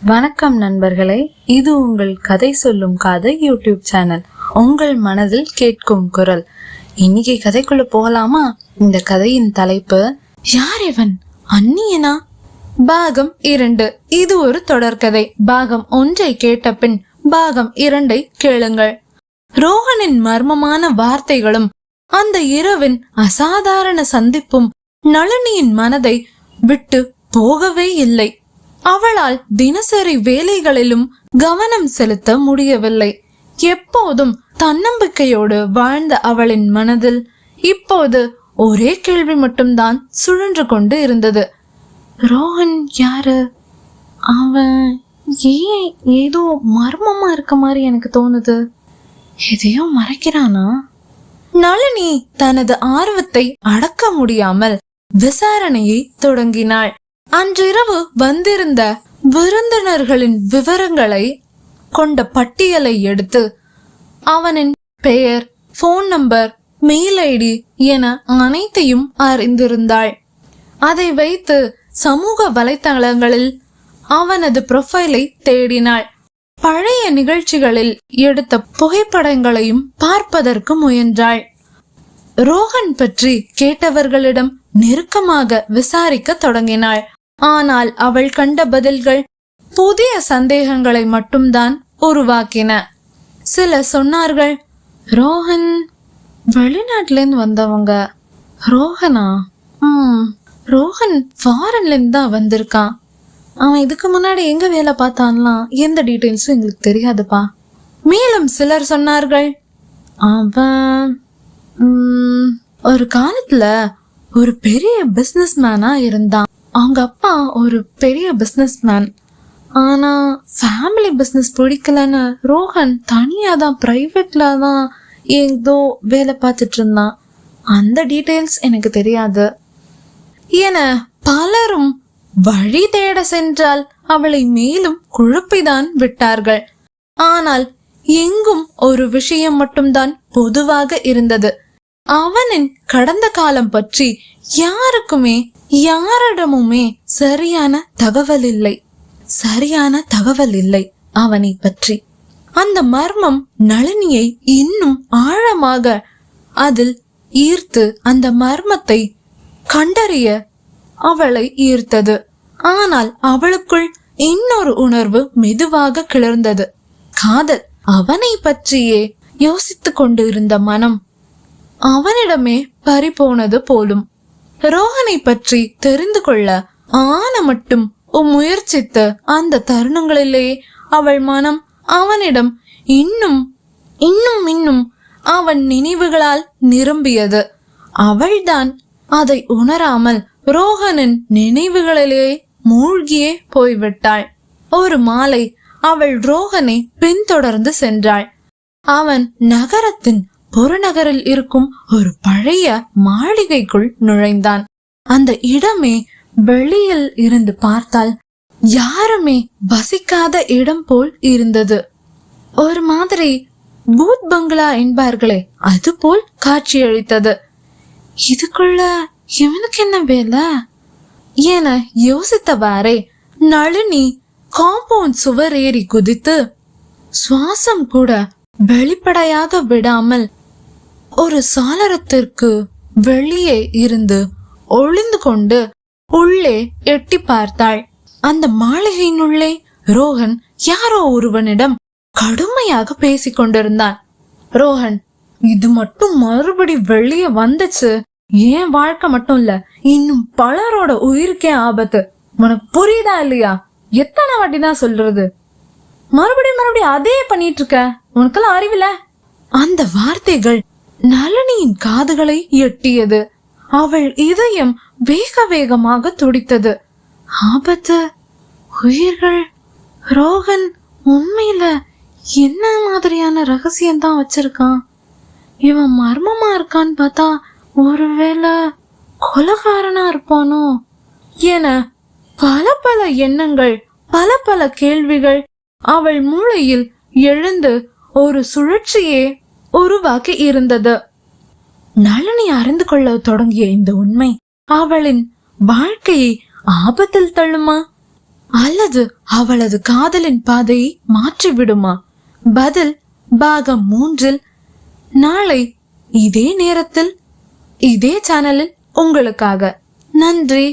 வணக்கம் நண்பர்களே, இது உங்கள் கதை சொல்லும் காதை யூடியூப் சேனல். உங்கள் மனதில் கேட்கும் குரல். இன்னைக்கு கதைக்குள்ள போகலாமா? இந்த கதையின் தலைப்பு, யார் இவன், அந்நியனா? பாகம் 2. இது ஒரு தொடர்கதை. பாகம் 1 கேட்ட பின் பாகம் 2 கேளுங்கள். ரோஹனின் மர்மமான வார்த்தைகளும் அந்த இரவின் அசாதாரண சந்திப்பும் நளினியின் மனதை விட்டு போகவே இல்லை. அவளால் தினசரி வேலைகளிலும் கவனம் செலுத்த முடியவில்லை. எப்போதும் தன்னம்பிக்கையோடு வாழ்ந்த அவளின் மனதில் இப்போது ஒரே கேள்வி மட்டும்தான் சுழன்று கொண்டு இருந்தது. ரோஹன் யாரு? அவன் ஏன் ஏதோ மர்மமா இருக்க மாதிரி எனக்கு தோணுது. எதையோ மறைக்கிறானா? நளினி தனது ஆர்வத்தை அடக்க முடியாமல் விசாரணையை தொடங்கினாள். அன்றிரவு வந்திருந்த விருந்தினர்களின் விவரங்களை கொண்ட பட்டியலை எடுத்து அவனின் பெயர், போன் நம்பர், மெயில் ஐடி என அனைத்தையும் அறிந்திருந்தாள். அதை வைத்து சமூக வலைத்தளங்களில் அவனது ப்ரொஃபைலை தேடினாள். பழைய நிகழ்ச்சிகளில் எடுத்த புகைப்படங்களையும் பார்ப்பதற்கு முயன்றாள். ரோஹன் பற்றி கேட்டவர்களிடம் நெருக்கமாக விசாரிக்க தொடங்கினாள். ஆனால் அவள் கண்ட பதில்கள் புதிய சந்தேகங்களை மட்டும்தான் உருவாக்கின. சிலர் சொன்னார்கள், ரோஹன் வெளிநாட்டிலேருந்து வந்தவங்க. ரோஹனா? ரோஹன் ஃபாரின்ல இருந்து தான் வந்திருக்கான். அவன் இதுக்கு முன்னாடி எங்க வேலை பார்த்தான்லாம் எந்த டீட்டெயில்ஸும் எங்களுக்கு தெரியாதுப்பா. மேலும் சிலர் சொன்னார்கள், அவன் ஒரு காலத்துல ஒரு பெரிய பிசினஸ் மேனா இருந்தான். அவங்க அப்பா ஒரு பெரிய பிசினஸ் மேன். ஆனா ஃபேமிலி பிசினஸ் பிடிக்கலன்னு ரோஹன் தனியா தான் பிரைவேட்ல தான் ஏதோ வேலை பார்த்துட்டு இருந்தான். அந்த டீட்டெயில்ஸ் எனக்கு தெரியாது என பலரும் வழி தேட சென்றால் அவளை மேலும் குழப்பிதான் விட்டார்கள். ஆனால் எங்கும் ஒரு விஷயம் மட்டும்தான் பொதுவாக இருந்தது. அவனின் கடந்த காலம் பற்றி யாரிடமுமே சரியான தகவல் இல்லை அவனை பற்றி. அந்த மர்மம் நளினியை இன்னும் ஆழமாக அதில் ஈர்த்து அந்த மர்மத்தை கண்டறிய அவளை ஈர்த்தது. ஆனால் அவளுக்குள் இன்னொரு உணர்வு மெதுவாக கிளர்ந்தது, காதல். அவனை பற்றியே யோசித்துக் கொண்டு இருந்த மனம் அவனிடமே பறிபோனது போலும். ரோஹனை பற்றி தெரிந்து கொள்ள மட்டும் முயற்சித்த அந்த தருணங்களிலேயே அவள் மனம் அவனிடம் இன்னும் அவன் நினைவுகளால் நிரம்பியது. அவள்தான் அதை உணராமல் ரோஹனின் நினைவுகளிலே மூழ்கியே போய்விட்டாள். ஒரு மாலை அவள் ரோஹனை பின்தொடர்ந்து சென்றாள். அவன் நகரத்தின் புறநகரில் இருக்கும் ஒரு பழைய மாளிகைக்குள் நுழைந்தான். அந்த இடமே வெளியில் இருந்து பார்த்தால் யாருமே வசிக்காத இடம் போல் இருந்தது. ஒரு மாதிரி பூத் பங்களா என்பார்களே, அது போல் காட்சியளித்தது. இதுக்குள்ள இவனுக்கு என்ன வேலை என யோசித்தவாறே நளினி காம்பவுண்ட் சுவர் ஏறி குதித்து சுவாசம் கூட வெளிப்படையாக விடாமல் ஒரு சாளரத்திற்கு வெளியே இருந்து ஒளிந்து கொண்டு உள்ளே எட்டி பார்த்தாள். அந்த மாளிகையினுள்ளே ரோஹன் யாரோ ஒருவனிடம் கடுமையாக பேசிக் கொண்டிருந்தான். ரோஹன், இது மட்டும் மறுபடி வெளியே வந்துச்சு, ஏன் வாழ்க்கை மட்டும் இல்ல, இன்னும் பலரோட உயிருக்கே ஆபத்து. உனக்கு புரியுதா இல்லையா? எத்தனை வாட்டி தான் சொல்றது? மறுபடியும் அதே பண்ணிட்டு இருக்க, உனக்கெல்லாம் அறிவில? அந்த வார்த்தைகள் நளினியின் காதுகளை எட்டியது. அவள் இதயம் வேக வேகமாக துடித்தது. ஆபத்து, உயிர்கள். ரோஹன் உண்மையில என்ன மாதிரியான ரகசியம் தான் வச்சிருக்கான்? இவன் மர்மமா இருக்கான்னு பார்த்தா ஒருவேளை கொலைகாரனா இருப்பானோ என பல எண்ணங்கள், பல கேள்விகள் அவள் மூளையில் எழுந்து ஒரு சுழற்சியே உருவாக்கி இருந்தது. நளினி அறிந்து கொள்ள தொடங்கிய இந்த உண்மை அவளின் வாழ்க்கையை ஆபத்தில் தள்ளுமா அல்லது அவளது காதலின் பாதையை மாற்றிவிடுமா? பதில் பாகம் 3 நாளை இதே நேரத்தில் இதே சேனலில் உங்களுக்காக. நன்றி.